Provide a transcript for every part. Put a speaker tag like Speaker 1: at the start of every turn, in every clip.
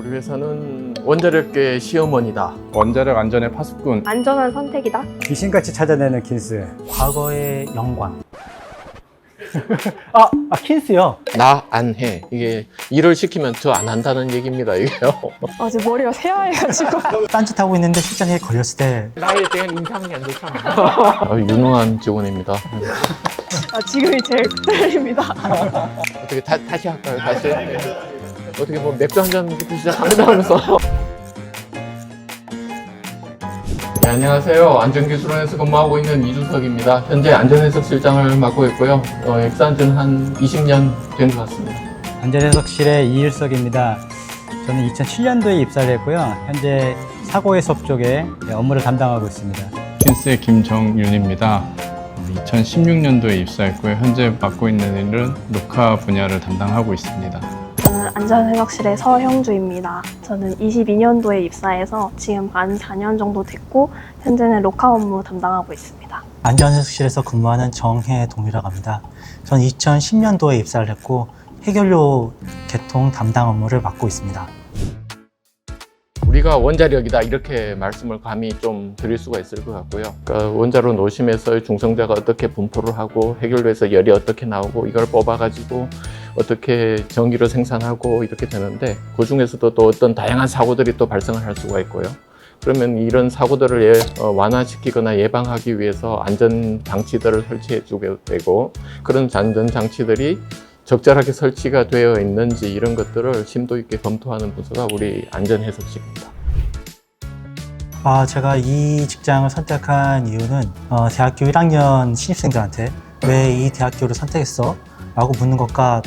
Speaker 1: 우리 회사는 원자력계 시어머니다.
Speaker 2: 원자력 안전의 파수꾼.
Speaker 3: 안전한 선택이다.
Speaker 4: 귀신같이 찾아내는 킨스. 과거의 영광. 킨스요.
Speaker 1: 나 안 해. 이게 일을 시키면 저 안 한다는 얘기입니다. 이게요.
Speaker 3: 아직 머리가 새하얘가지고.
Speaker 4: 딴짓하고 있는데 실장에 걸렸을 때
Speaker 1: 나에 대한 인상이 안 좋잖아. 유능한 직원입니다.
Speaker 3: 지금이 제일 떨립니다.
Speaker 1: 어떻게 다시 할까요? 다시. 어떻게 뭐 맥주 한 잔부터 시작합니다 하면서. 네, 안녕하세요. 안전기술원에서 근무하고 있는 이주석입니다. 현재 안전해석실장을 맡고 있고요. 엑산전 한 20년 된 것 같습니다.
Speaker 4: 안전해석실의 이일석입니다. 저는 2007년도에 입사를 했고요. 현재 사고해석 쪽에 업무를 담당하고 있습니다.
Speaker 2: 킨스의 김정윤입니다. 2016년도에 입사했고요. 현재 맡고 있는 일은 녹화 분야를 담당하고 있습니다.
Speaker 3: 저는 안전해석실의 서형주입니다. 저는 22년도에 입사해서 지금 만 4년 정도 됐고 현재는 로카 업무 담당하고 있습니다.
Speaker 4: 안전해석실에서 근무하는 정혜동이라고 합니다. 저는 2010년도에 입사를 했고 해결료 개통 담당 업무를 맡고 있습니다.
Speaker 1: 우리가 원자력이다 이렇게 말씀을 감히 좀 드릴 수가 있을 것 같고요. 그러니까 원자로 노심에서 중성자가 어떻게 분포를 하고 해결로에서 열이 어떻게 나오고 이걸 뽑아가지고 어떻게 전기를 생산하고 이렇게 되는데 그 중에서도 또 어떤 다양한 사고들이 또 발생을 할 수가 있고요. 그러면 이런 사고들을 완화시키거나 예방하기 위해서 안전 장치들을 설치해 주게 되고 그런 안전 장치들이 적절하게 설치가 되어 있는지 이런 것들을 심도 있게 검토하는 부서가 우리 안전해석실입니다.
Speaker 4: 제가 이 직장을 선택한 이유는 대학교 1학년 신입생들한테 왜 이 대학교를 선택했어? 라고 묻는 것과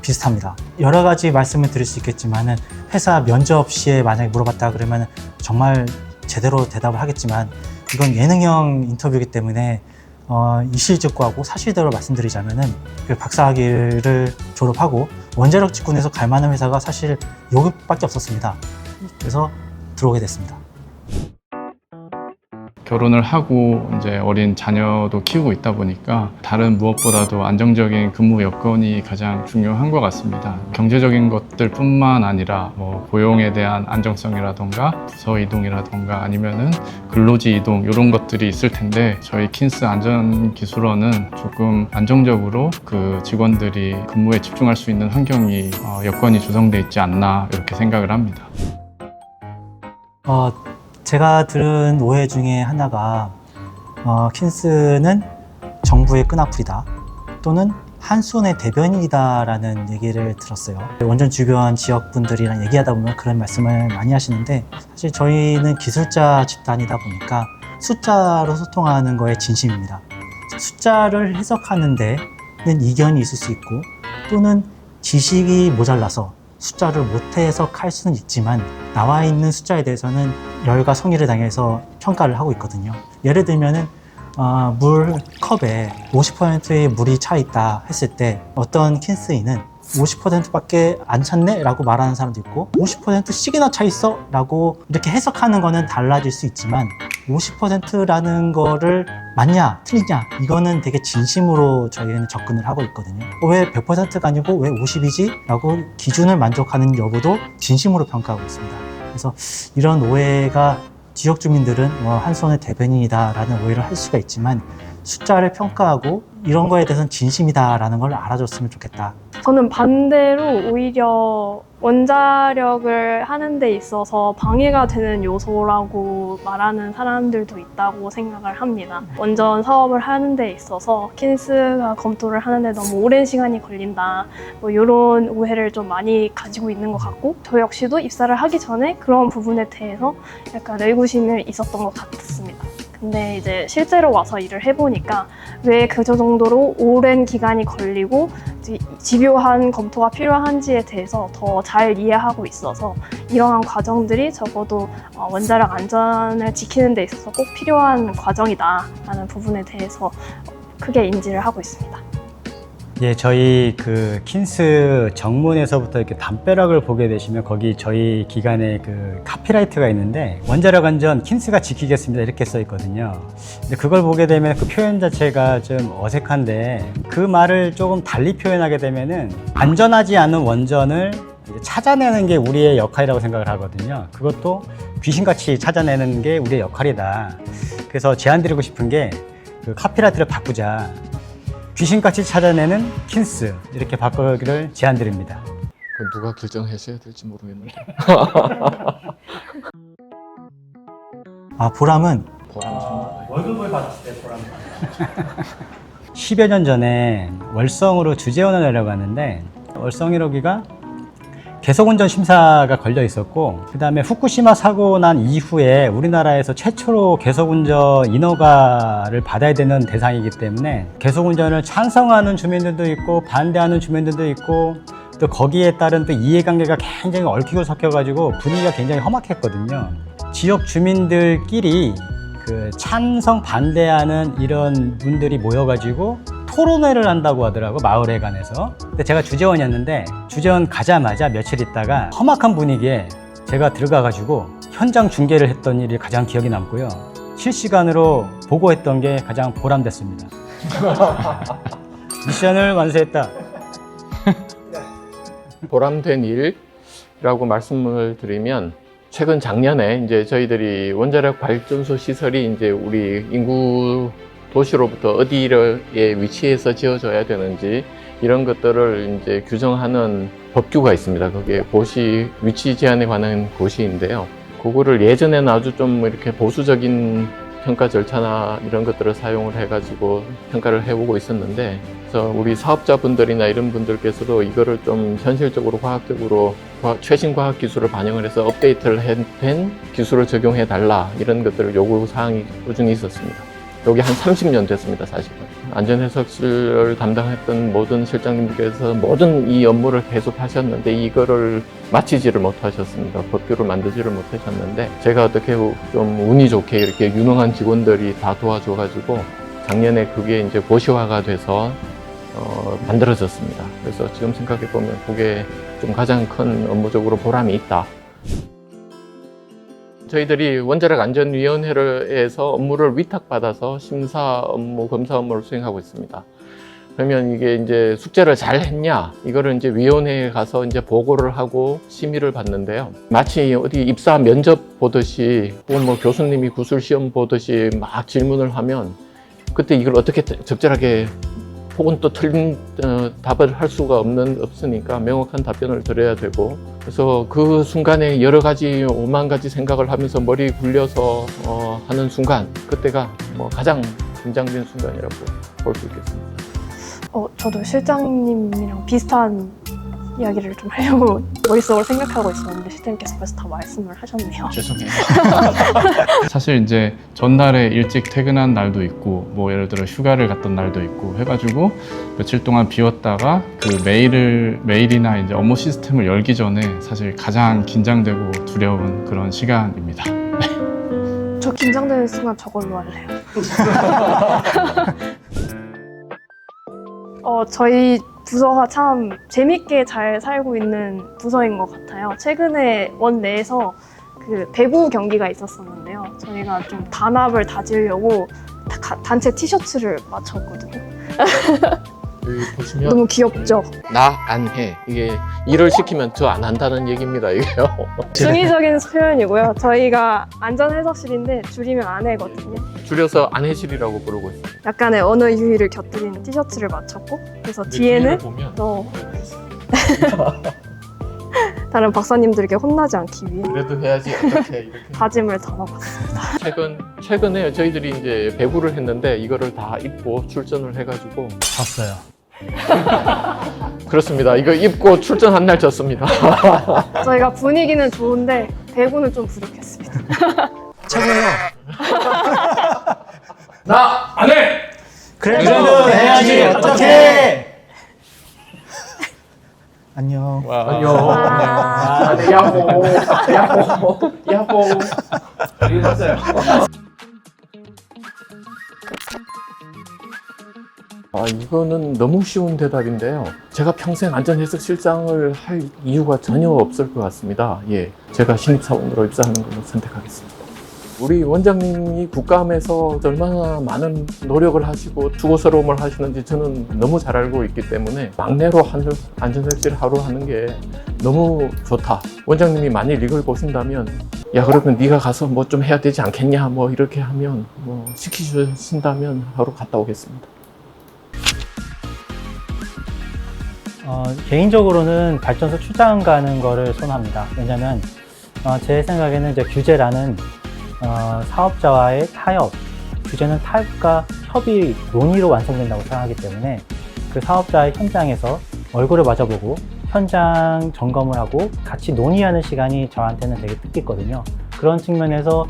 Speaker 4: 비슷합니다. 여러 가지 말씀을 드릴 수 있겠지만 회사 면접 시에 만약에 물어봤다 그러면 정말 제대로 대답을 하겠지만 이건 예능형 인터뷰이기 때문에 이실직고하고 사실대로 말씀드리자면은 박사학위를 졸업하고 원자력 직군에서 갈 만한 회사가 사실 여기밖에 없었습니다. 그래서 들어오게 됐습니다.
Speaker 2: 결혼을 하고 이제 어린 자녀도 키우고 있다 보니까 다른 무엇보다도 안정적인 근무 여건이 가장 중요한 것 같습니다. 경제적인 것들뿐만 아니라 뭐 고용에 대한 안정성이라던가 부서 이동이라던가 아니면은 근로지 이동 이런 것들이 있을 텐데 저희 킨스 안전기술원은 조금 안정적으로 그 직원들이 근무에 집중할 수 있는 환경이 여건이 조성돼 있지 않나 이렇게 생각을 합니다.
Speaker 4: 제가 들은 오해 중에 하나가 킨스는 정부의 끈앞풀이다 또는 한손의 대변인이다 라는 얘기를 들었어요. 원전 주변 지역분들이랑 얘기하다 보면 그런 말씀을 많이 하시는데 사실 저희는 기술자 집단이다 보니까 숫자로 소통하는 거에 진심입니다. 숫자를 해석하는 데는 이견이 있을 수 있고 또는 지식이 모자라서 숫자를 못 해석할 수는 있지만 나와 있는 숫자에 대해서는 열과 성의를 다해서 평가를 하고 있거든요. 예를 들면은 물 컵에 50%의 물이 차 있다 했을 때 어떤 킨스인은 50%밖에 안 찼네? 라고 말하는 사람도 있고 50%씩이나 차 있어? 라고 이렇게 해석하는 거는 달라질 수 있지만 50%라는 거를 맞냐 틀리냐 이거는 되게 진심으로 저희는 접근을 하고 있거든요. 왜 100%가 아니고 왜 50이지? 라고 기준을 만족하는 여부도 진심으로 평가하고 있습니다. 그래서 이런 오해가 지역 주민들은 한 손의 대변인이다 라는 오해를 할 수가 있지만 숫자를 평가하고 이런 거에 대해서는 진심이다 라는 걸 알아줬으면 좋겠다.
Speaker 3: 저는 반대로 오히려 원자력을 하는 데 있어서 방해가 되는 요소라고 말하는 사람들도 있다고 생각을 합니다. 원전 사업을 하는 데 있어서 킨스가 검토를 하는데 너무 오랜 시간이 걸린다. 뭐 이런 오해를 좀 많이 가지고 있는 것 같고 저 역시도 입사를 하기 전에 그런 부분에 대해서 약간 의구심이 있었던 것 같습니다. 근데 이제 실제로 와서 일을 해보니까 왜 그 정도로 오랜 기간이 걸리고 집요한 검토가 필요한지에 대해서 더 잘 이해하고 있어서 이러한 과정들이 적어도 원자력 안전을 지키는 데 있어서 꼭 필요한 과정이다라는 부분에 대해서 크게 인지를 하고 있습니다.
Speaker 5: 예, 저희 그 킨스 정문에서부터 이렇게 담벼락을 보게 되시면 거기 저희 기관의 그 카피라이트가 있는데 원자력 안전 킨스가 지키겠습니다 이렇게 써 있거든요. 근데 그걸 보게 되면 그 표현 자체가 좀 어색한데 그 말을 조금 달리 표현하게 되면은 안전하지 않은 원전을 찾아내는 게 우리의 역할이라고 생각을 하거든요. 그것도 귀신같이 찾아내는 게 우리의 역할이다. 그래서 제안드리고 싶은 게 그 카피라이트를 바꾸자. 귀신같이 찾아내는 킨스 이렇게 바꾸기를 제안드립니다.
Speaker 1: 그건 누가 결정하셔야 될지 모르겠는데.
Speaker 4: 아, 보람은
Speaker 5: 월급을 받았을 때 보람. 10여 년 전에 월성으로 주재원을 내려갔는데 월성 1호기가 계속운전 심사가 걸려 있었고 그 다음에 후쿠시마 사고 난 이후에 우리나라에서 최초로 계속운전 인허가를 받아야 되는 대상이기 때문에 계속운전을 찬성하는 주민들도 있고 반대하는 주민들도 있고 또 거기에 따른 또 이해관계가 굉장히 얽히고 섞여가지고 분위기가 굉장히 험악했거든요. 지역 주민들끼리 그 찬성 반대하는 이런 분들이 모여가지고 토론회를 한다고 하더라고, 마을에 관해서. 근데 제가 주재원이었는데 주재원 가자마자 며칠 있다가 험악한 분위기에 제가 들어가가지고 현장 중계를 했던 일이 가장 기억에 남고요. 실시간으로 보고했던 게 가장 보람됐습니다. 미션을 완수했다.
Speaker 1: 보람된 일이라고 말씀을 드리면 최근 작년에 이제 저희들이 원자력 발전소 시설이 이제 우리 인구 도시로부터 어디에 위치해서 지어져야 되는지 이런 것들을 이제 규정하는 법규가 있습니다. 그게 고시 위치 제한에 관한 고시인데요. 그거를 예전에는 아주 좀 이렇게 보수적인 평가 절차나 이런 것들을 사용을 해가지고 평가를 해보고 있었는데, 그래서 우리 사업자분들이나 이런 분들께서도 이거를 좀 현실적으로 과학적으로 최신 과학 기술을 반영을 해서 업데이트를 된 기술을 적용해 달라 이런 것들을 요구 사항이 꾸준히 있었습니다. 여기 한 30년 됐습니다, 사실은. 안전해석실을 담당했던 모든 실장님께서 모든 이 업무를 계속 하셨는데 이거를 마치지를 못하셨습니다. 법규를 만들지를 못하셨는데 제가 어떻게 좀 운이 좋게 이렇게 유능한 직원들이 다 도와줘가지고 작년에 그게 이제 고시화가 돼서 만들어졌습니다. 그래서 지금 생각해 보면 그게 좀 가장 큰 업무적으로 보람이 있다. 저희들이 원자력 안전위원회에서 업무를 위탁받아서 심사 업무, 검사 업무를 수행하고 있습니다. 그러면 이게 이제 숙제를 잘 했냐, 이거를 이제 위원회에 가서 이제 보고를 하고 심의를 받는데요. 마치 어디 입사 면접 보듯이, 혹은 뭐 교수님이 구술 시험 보듯이 막 질문을 하면 그때 이걸 어떻게 적절하게 혹은 또 틀린 답을 할 수가 없으니까 명확한 답변을 드려야 되고, 그래서 그 순간에 여러 가지 오만 가지 생각을 하면서 머리 굴려서 하는 순간, 그때가 뭐 가장 긴장된 순간이라고 볼 수 있겠습니다.
Speaker 3: 저도 실장님이랑 비슷한 이야기를 좀 하려고 머릿속으로 생각하고 있었는데 실장님께서 벌써 다 말씀을 하셨네요.
Speaker 1: 죄송해요.
Speaker 2: 사실 이제 전날에 일찍 퇴근한 날도 있고 뭐 예를 들어 휴가를 갔던 날도 있고 해가지고 며칠 동안 비웠다가 그 메일이나 이제 업무 시스템을 열기 전에 사실 가장 긴장되고 두려운 그런 시간입니다.
Speaker 3: 저 긴장되는 순간 저걸로 할래요. 저희 부서가 참 재밌게 잘 살고 있는 부서인 것 같아요. 최근에 원 내에서 그 배구 경기가 있었었는데요. 저희가 좀 단합을 다지려고 단체 티셔츠를 맞췄거든요.
Speaker 1: 여기 보시면
Speaker 3: 너무 귀엽죠?
Speaker 1: 나 안 해. 이게 일을 시키면 저 안 한다는 얘기입니다, 이게요.
Speaker 3: 중의적인 표현이고요. 저희가 안전해석실인데 줄이면 안해거든요.
Speaker 1: 줄여서 안해실이라고 부르고 있습니다.
Speaker 3: 약간의 언어 유희를 곁들인 티셔츠를 맞췄고, 그래서 뒤에는
Speaker 1: 보면
Speaker 3: 다른 박사님들에게 혼나지 않기 위해
Speaker 1: 그래도 해야지 어떻게 이렇게
Speaker 3: 다짐을 담아봤습니다.
Speaker 1: 최근에 저희들이 이제 배구를 했는데 이거를 다 입고 출전을 해가지고
Speaker 4: 졌어요.
Speaker 1: 그렇습니다. 이거 입고 출전한 날 졌습니다.
Speaker 3: 저희가 분위기는 좋은데 배구는 좀 부족했습니다.
Speaker 4: 최고예요.
Speaker 1: 나 안 해.
Speaker 4: 그래도 해야지 어떡해. 안녕.
Speaker 1: 안녕. 야호. 야호. 야호. 읽었어요. 이거는 너무 쉬운 대답인데요. 제가 평생 안전해석실장을 할 이유가 전혀 없을 것 같습니다. 예, 제가 신입사원으로 입사하는 걸로 선택하겠습니다. 우리 원장님이 국감에서 얼마나 많은 노력을 하시고 수고스러움을 하시는지 저는 너무 잘 알고 있기 때문에 막내로 안전설치를 하루 하는 게 너무 좋다. 원장님이 만일 이걸 보신다면 야 그러면 네가 가서 뭐 좀 해야 되지 않겠냐 뭐 이렇게 하면 뭐 시키신다면 하루 갔다 오겠습니다.
Speaker 4: 개인적으로는 발전소 출장 가는 거를 선호합니다. 왜냐면 제 생각에는 이제 규제라는 사업자와의 타협, 규제는 타협과 협의, 논의로 완성된다고 생각하기 때문에 그 사업자의 현장에서 얼굴을 마주보고 현장 점검을 하고 같이 논의하는 시간이 저한테는 되게 뜻깊거든요. 그런 측면에서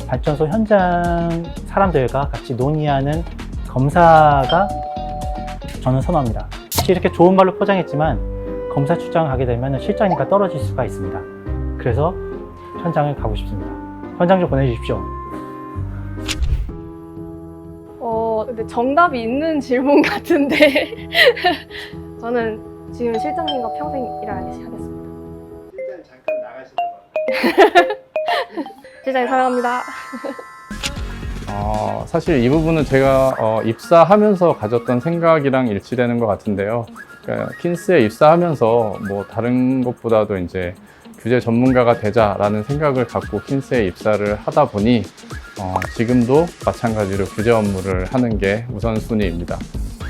Speaker 4: 발전소 현장 사람들과 같이 논의하는 검사가 저는 선호합니다. 이렇게 좋은 말로 포장했지만 검사 출장을 가게 되면 실장님과 떨어질 수가 있습니다. 그래서 현장을 가고 싶습니다. 현장 좀 보내주십시오.
Speaker 3: 근데 정답이 있는 질문 같은데 저는 지금 실장님과 평생 일하겠습니다.
Speaker 5: 일단 잠깐 나가시다가.
Speaker 3: 실장님 사랑합니다.
Speaker 2: 사실 이 부분은 제가 입사하면서 가졌던 생각이랑 일치되는 것 같은데요. 그러니까 킨스에 입사하면서 뭐 다른 것보다도 이제 규제 전문가가 되자라는 생각을 갖고 킨스에 입사를 하다 보니 지금도 마찬가지로 규제 업무를 하는 게 우선순위입니다.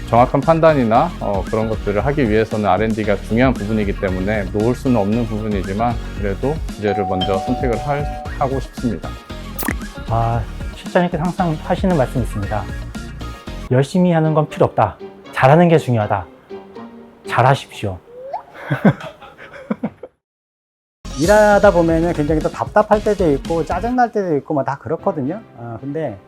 Speaker 2: 정확한 판단이나 그런 것들을 하기 위해서는 R&D가 중요한 부분이기 때문에 놓을 수는 없는 부분이지만 그래도 규제를 먼저 선택을 하고 싶습니다.
Speaker 4: 실장님께서 항상 하시는 말씀이 있습니다. 열심히 하는 건 필요 없다. 잘하는 게 중요하다. 잘하십시오. 일하다 보면은 굉장히 또 답답할 때도 있고 짜증날 때도 있고 뭐 다 그렇거든요. 근데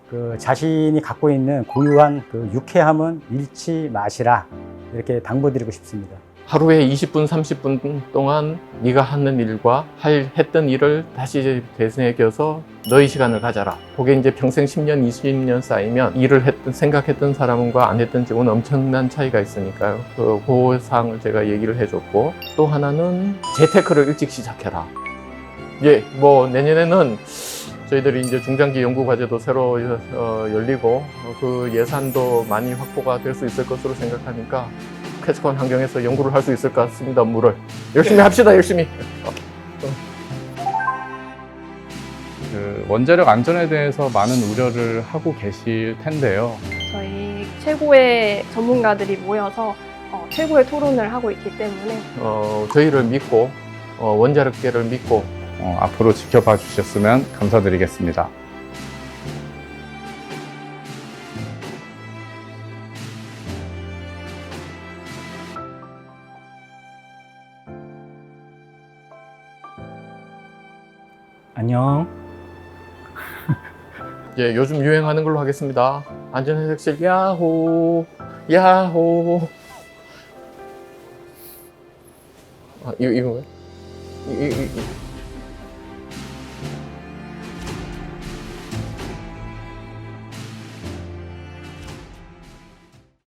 Speaker 4: 그 자신이 갖고 있는 고유한 그 유쾌함은 잃지 마시라 이렇게 당부드리고 싶습니다.
Speaker 1: 하루에 20분, 30분 동안 네가 하는 일과 했던 일을 다시 되새겨서 너의 시간을 가져라. 그게 이제 평생 10년, 20년 쌓이면 일을 생각했던 사람과 안 했던 지금은 엄청난 차이가 있으니까요. 그 사항을 제가 얘기를 해줬고 또 하나는 재테크를 일찍 시작해라. 예, 뭐 내년에는 저희들이 이제 중장기 연구 과제도 새로 열리고 그 예산도 많이 확보가 될 수 있을 것으로 생각하니까 쾌적한 환경에서 연구를 할 수 있을 것 같습니다. 업무를 열심히 합시다. 열심히.
Speaker 2: 그 원자력 안전에 대해서 많은 우려를 하고 계실 텐데요.
Speaker 3: 저희 최고의 전문가들이 모여서 최고의 토론을 하고 있기 때문에
Speaker 1: 저희를 믿고 원자력계를 믿고
Speaker 2: 앞으로 지켜봐 주셨으면 감사드리겠습니다.
Speaker 4: 안녕.
Speaker 1: 예, 요즘 유행하는 걸로 하겠습니다. 안전해적실 야호 야호. 이거 뭐야?